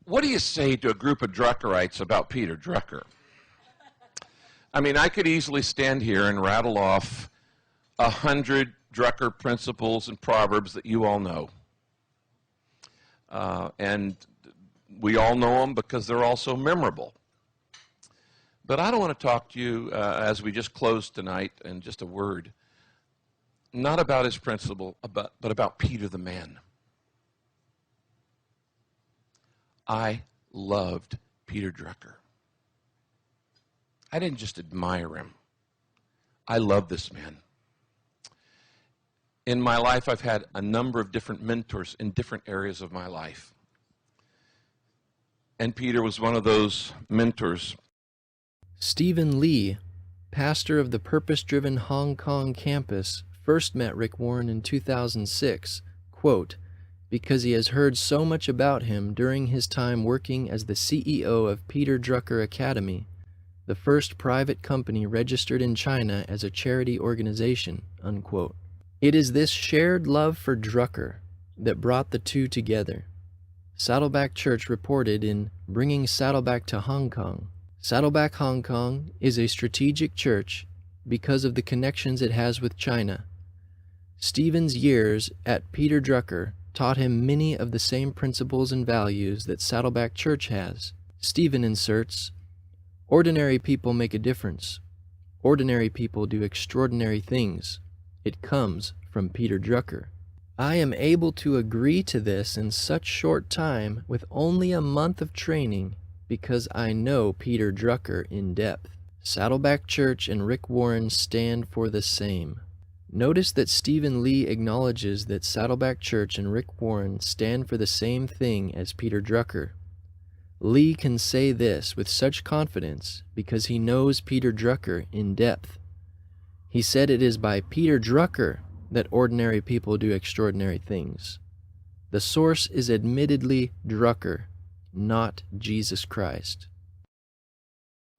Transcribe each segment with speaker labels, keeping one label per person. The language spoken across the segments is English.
Speaker 1: What do you say to a group of Druckerites about Peter Drucker? I mean, I could easily stand here and rattle off 100 Drucker principles and proverbs that you all know. And we all know them because they're all so memorable. But I don't want to talk to you, as we just closed tonight, in just a word, not about his principle, but about Peter the man. I loved Peter Drucker. I didn't just admire him. I love this man. In my life, I've had a number of different mentors in different areas of my life. And Peter was one of those mentors.
Speaker 2: Stephen Lee, pastor of the purpose-driven Hong Kong campus, first met Rick Warren in 2006, quote, because he has heard so much about him during his time working as the CEO of Peter Drucker Academy, the first private company registered in China as a charity organization, unquote. It is this shared love for Drucker that brought the two together. Saddleback Church reported in Bringing Saddleback to Hong Kong, Saddleback Hong Kong is a strategic church because of the connections it has with China. Stephen's years at Peter Drucker taught him many of the same principles and values that Saddleback Church has. Stephen inserts, ordinary people make a difference. Ordinary people do extraordinary things. It comes from Peter Drucker. I am able to agree to this in such short time with only a month of training because I know Peter Drucker in depth. Saddleback Church and Rick Warren stand for the same. Notice that Stephen Lee acknowledges that Saddleback Church and Rick Warren stand for the same thing as Peter Drucker. Lee can say this with such confidence because he knows Peter Drucker in depth. He said it is by Peter Drucker that ordinary people do extraordinary things. The source is admittedly Drucker, not Jesus Christ.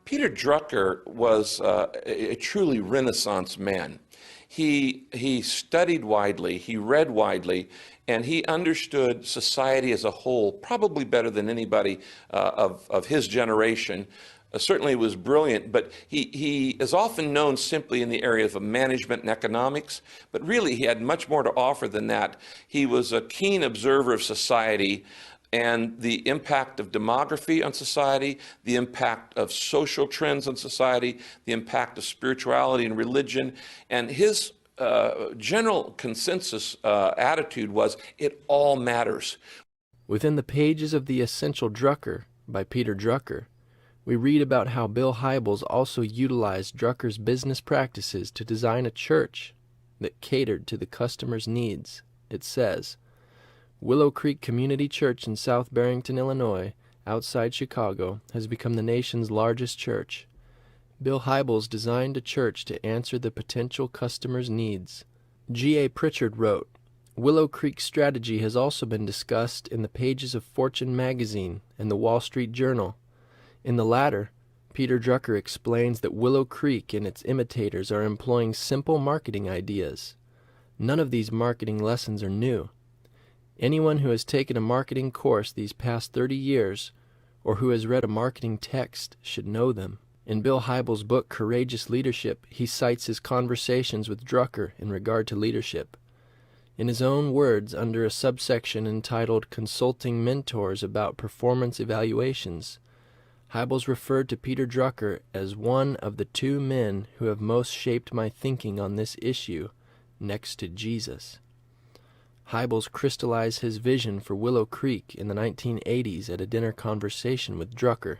Speaker 1: Peter Drucker was a truly Renaissance man. He studied widely, he read widely, and he understood society as a whole probably better than anybody of his generation. Certainly was brilliant, but he is often known simply in the area of management and economics, but really he had much more to offer than that. He was a keen observer of society and the impact of demography on society, the impact of social trends on society, the impact of spirituality and religion. And his general consensus attitude was, it all matters.
Speaker 2: Within the pages of The Essential Drucker by Peter Drucker, we read about how Bill Hybels also utilized Drucker's business practices to design a church that catered to the customer's needs. It says, Willow Creek Community Church in South Barrington, Illinois, outside Chicago, has become the nation's largest church. Bill Hybels designed a church to answer the potential customer's needs. G.A. Pritchard wrote, Willow Creek's strategy has also been discussed in the pages of Fortune magazine and the Wall Street Journal. In the latter, Peter Drucker explains that Willow Creek and its imitators are employing simple marketing ideas. None of these marketing lessons are new. Anyone who has taken a marketing course these past 30 years, or who has read a marketing text, should know them. In Bill Hybels' book, Courageous Leadership, he cites his conversations with Drucker in regard to leadership. In his own words, under a subsection entitled Consulting Mentors about Performance Evaluations, Hybels referred to Peter Drucker as one of the two men who have most shaped my thinking on this issue, next to Jesus. Hybels crystallized his vision for Willow Creek in the 1980s at a dinner conversation with Drucker.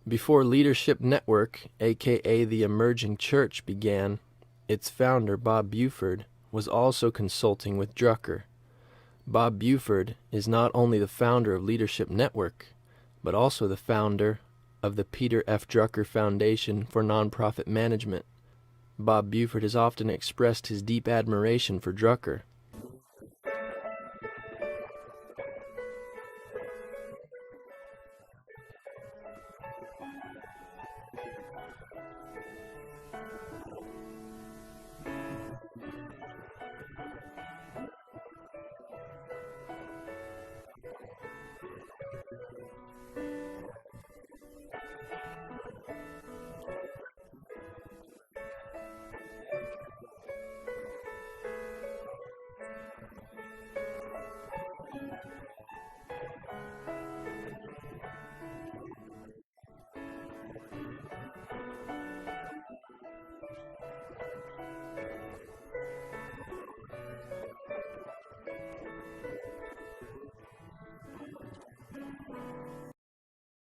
Speaker 2: Before Leadership Network, aka the Emerging Church, began, its founder, Bob Buford, was also consulting with Drucker. Bob Buford is not only the founder of Leadership Network, but also the founder of the Peter F. Drucker Foundation for Nonprofit Management. Bob Buford has often expressed his deep admiration for Drucker.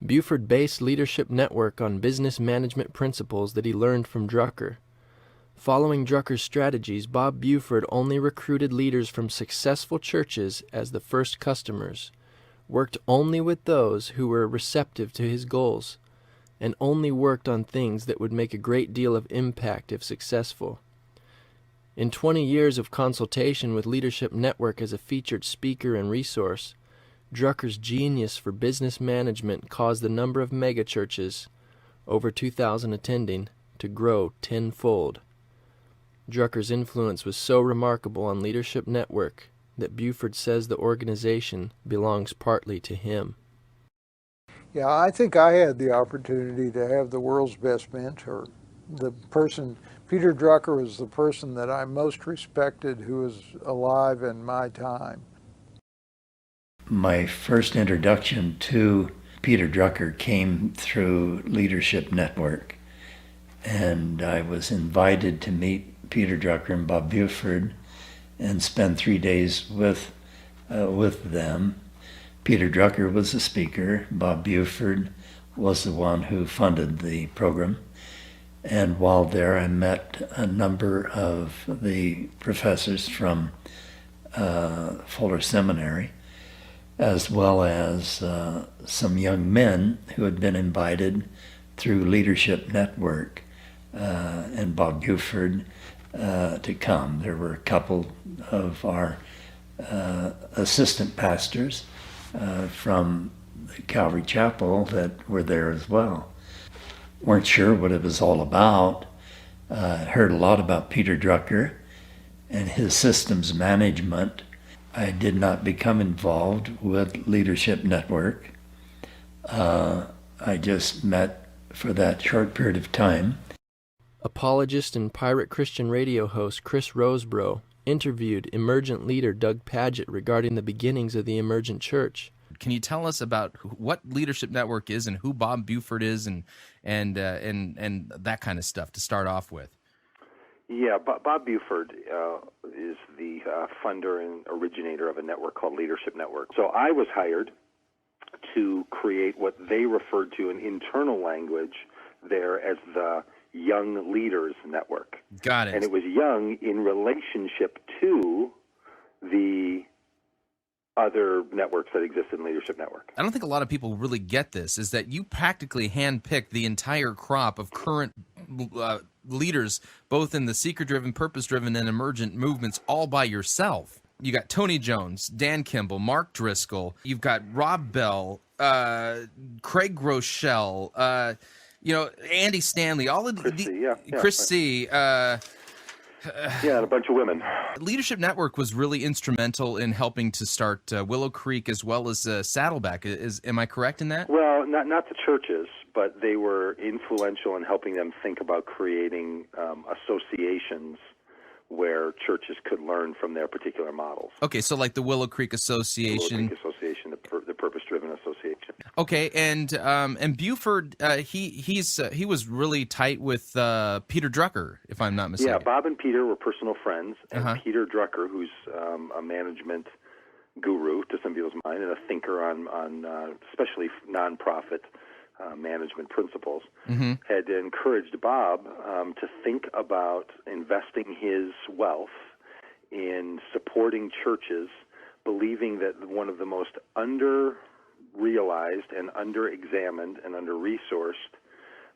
Speaker 2: Buford based Leadership Network on business management principles that he learned from Drucker. Following Drucker's strategies, Bob Buford only recruited leaders from successful churches as the first customers, worked only with those who were receptive to his goals, and only worked on things that would make a great deal of impact if successful. In 20 years of consultation with Leadership Network as a featured speaker and resource, Drucker's genius for business management caused the number of megachurches, over 2,000 attending, to grow tenfold. Drucker's influence was so remarkable on Leadership Network that Buford says the organization belongs partly to him.
Speaker 3: Yeah, I think I had the opportunity to have the world's best mentor. Peter Drucker was the person that I most respected who was alive in my time.
Speaker 4: My first introduction to Peter Drucker came through Leadership Network, and I was invited to meet Peter Drucker and Bob Buford and spend 3 days with them. Peter Drucker was the speaker. Bob Buford was the one who funded the program. And while there, I met a number of the professors from Fuller Seminary, as well as some young men who had been invited through Leadership Network and Bob Buford to come. There were a couple of our assistant pastors from Calvary Chapel that were there as well. Weren't sure what it was all about. Heard a lot about Peter Drucker and his systems management. I did not become involved with Leadership Network. I just met for that short period of time.
Speaker 2: Apologist and Pirate Christian radio host Chris Rosebrough interviewed emergent leader Doug Padgett regarding the beginnings of the emergent church.
Speaker 5: Can you tell us about what Leadership Network is and who Bob Buford is and that kind of stuff to start off with?
Speaker 6: Yeah, Bob Buford is the funder and originator of a network called Leadership Network. So I was hired to create what they referred to in internal language there as the Young Leaders Network.
Speaker 5: Got it.
Speaker 6: And it was young in relationship to the other networks that exist in Leadership Network.
Speaker 5: I don't think a lot of people really get this, is that you practically handpicked the entire crop of current leaders, both in the seeker-driven, purpose-driven, and emergent movements, all by yourself. You got Tony Jones, Dan Kimball, Mark Driscoll, you've got Rob Bell, Craig Groeschel, Andy Stanley, all of Chris C.
Speaker 6: Yeah, and a bunch of women.
Speaker 5: Leadership Network was really instrumental in helping to start Willow Creek as well as Saddleback. Am I correct in that?
Speaker 6: Well, not the churches, but they were influential in helping them think about creating associations where churches could learn from their particular models.
Speaker 5: Okay, so like the Willow Creek Association.
Speaker 6: The Purpose-Driven Association.
Speaker 5: Okay, and Buford, he was really tight with Peter Drucker, if I'm not mistaken.
Speaker 6: Yeah, Bob and Peter were personal friends, and Peter Drucker, who's a management guru to some people's mind and a thinker on especially nonprofit management principles, had encouraged Bob to think about investing his wealth in supporting churches, believing that one of the most under-realized and under-examined and under-resourced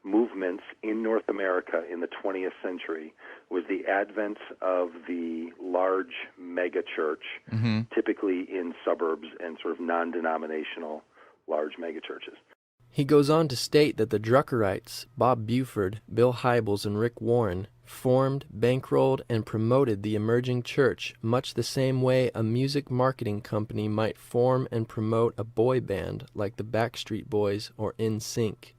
Speaker 6: movements in North America in the 20th century was the advent of the large megachurch, typically in suburbs and sort of non-denominational large megachurches.
Speaker 2: He goes on to state that the Druckerites, Bob Buford, Bill Hybels, and Rick Warren, formed, bankrolled, and promoted the emerging church much the same way a music marketing company might form and promote a boy band like the Backstreet Boys or NSYNC.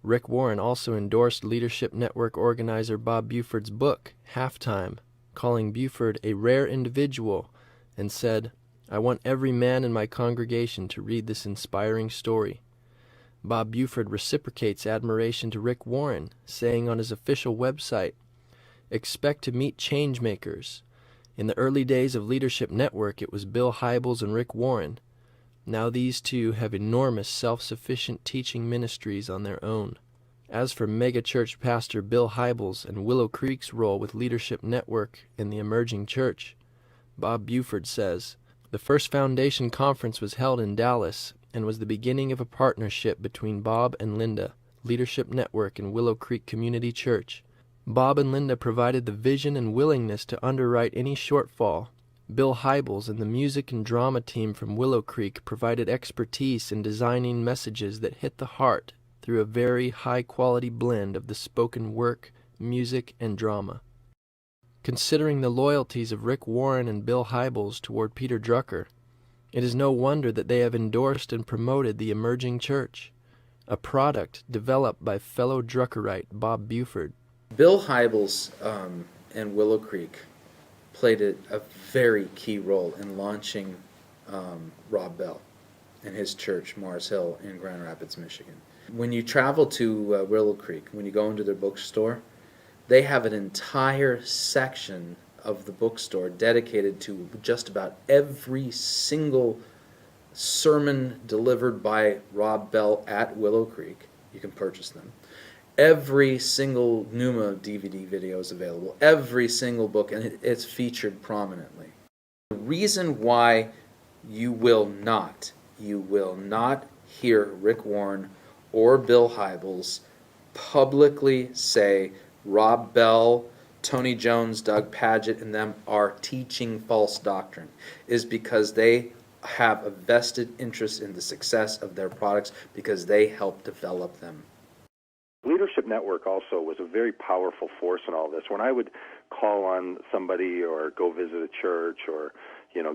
Speaker 2: Rick Warren also endorsed Leadership Network organizer Bob Buford's book, Halftime, calling Buford a rare individual, and said, "I want every man in my congregation to read this inspiring story." Bob Buford reciprocates admiration to Rick Warren, saying on his official website, "Expect to meet change makers. In the early days of Leadership Network, it was Bill Hybels and Rick Warren. Now these two have enormous self-sufficient teaching ministries on their own. As for megachurch pastor Bill Hybels and Willow Creek's role with Leadership Network in the emerging church, Bob Buford says, the first foundation conference was held in Dallas and was the beginning of a partnership between Bob and Linda, Leadership Network and Willow Creek Community Church. Bob and Linda provided the vision and willingness to underwrite any shortfall. Bill Hybels and the music and drama team from Willow Creek provided expertise in designing messages that hit the heart through a very high-quality blend of the spoken work, music, and drama. Considering the loyalties of Rick Warren and Bill Hybels toward Peter Drucker, it is no wonder that they have endorsed and promoted the emerging church, a product developed by fellow Druckerite Bob Buford.
Speaker 7: Bill Hybels and Willow Creek played a very key role in launching Rob Bell and his church, Mars Hill, in Grand Rapids, Michigan. When you travel to Willow Creek, when you go into their bookstore, they have an entire section of the bookstore dedicated to just about every single sermon delivered by Rob Bell at Willow Creek. You can purchase them. Every single Pneuma DVD video is available. Every single book, and it's featured prominently. The reason why you will not hear Rick Warren or Bill Hybels publicly say Rob Bell, Tony Jones, Doug Padgett, and them are teaching false doctrine is because they have a vested interest in the success of their products because they help develop them.
Speaker 6: Leadership Network also was a very powerful force in all this. When I would call on somebody or go visit a church or,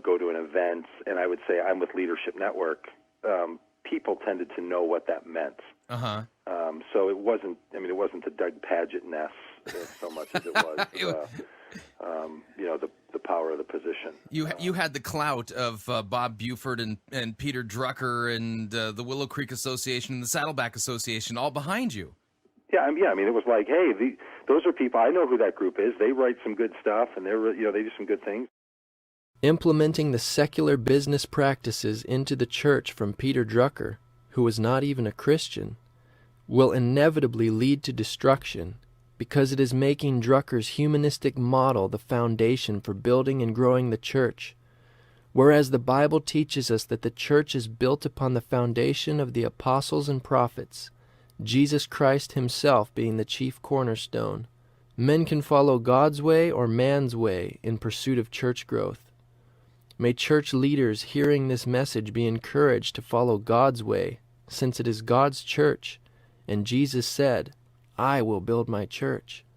Speaker 6: go to an event, and I would say I'm with Leadership Network, people tended to know what that meant.
Speaker 5: Uh-huh.
Speaker 6: So it wasn't the Doug Padgett-ness so much as it was, the power of the position.
Speaker 5: You had the clout of Bob Buford and Peter Drucker and the Willow Creek Association and the Saddleback Association all behind you.
Speaker 6: Yeah, it was like, hey, those are people, I know who that group is. They write some good stuff, and they do some good things.
Speaker 2: Implementing the secular business practices into the church from Peter Drucker, who was not even a Christian, will inevitably lead to destruction because it is making Drucker's humanistic model the foundation for building and growing the church, whereas the Bible teaches us that the church is built upon the foundation of the apostles and prophets, Jesus Christ himself being the chief cornerstone. Men can follow God's way or man's way in pursuit of church growth. May church leaders hearing this message be encouraged to follow God's way, since it is God's church, and Jesus said, I will build my church.